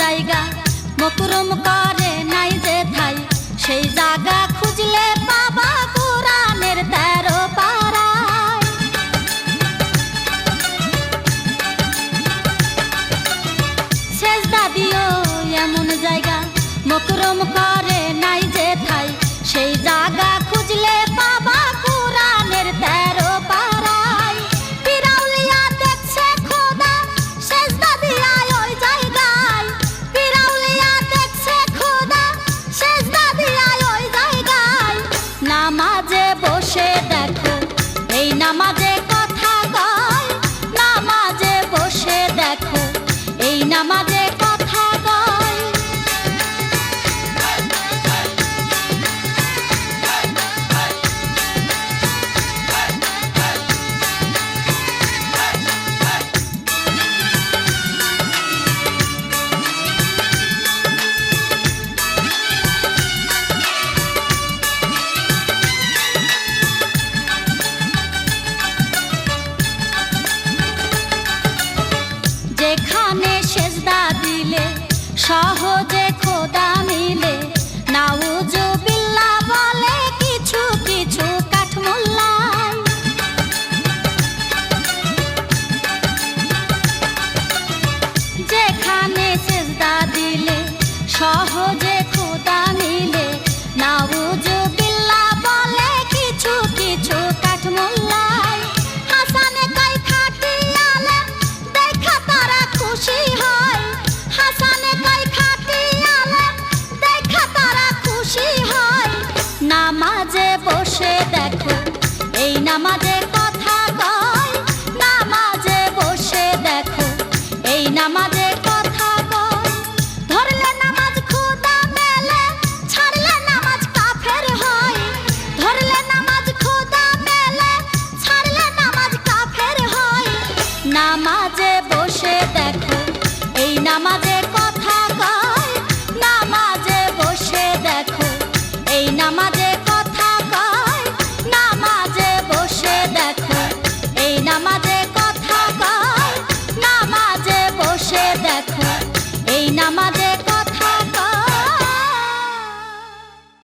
জায়গা মকরুম করে নাই যে ঠাই, সেই জায়গা খুঁজলে পাবা কোরআনের 13 পারায়। সেজদা দিও এমন জায়গা মকরুম করে নাই যে ঠাই, সেই জায়গা খুঁজলে পাবা কোরআনের 13 পারায়। পিরাউলিয়া দেখছে খোদা সেজদা দিয়া ওই জায়গায়, পিরাউলিয়া দেখছে খোদা সেজদা দিয়া ওই জায়গায়। নামাজে বসে দেখো এই নামাজে কথা কয়, নামাজে বসে দেখো এই নামাজে কথা কয়। যেখানে সেজদা দিলে সহজে খোদা মিলে, নাউজুবিল্লাহ বলে কিছু কিছু কাঠমোল্লায়। যেখানে সেজদা দিলে সহজে খোদা মিলে, নাউজুবিল্লাহ বলে কিছু কিছু কাঠমোল্লায়। হাসানে কয় খাঁটি আলেম দেখা তারা খুশি হয়, হাসানে কয় খাঁটি আলেম দেখা তারা খুশি হয়। নামাজে বসে দেখো এই নামাজে কথা কয়, নামাজে বসে দেখো এই নামাজে কথা কয়। ধরলে নামাজ খোদা মেলে, ছাড়লে নামাজ কাফের হয়। ধরলে নামাজ খোদা মেলে, ছাড়লে নামাজ কাফের হয়। নামাজে বসে দেখো এই নামাজে কথা কয়, নামাজে বসে দেখো এই নামাজে কথা কয়। নামাজে বসে দেখো এই নামাজে কথা কয়, নামাজে বসে দেখো এই নামাজে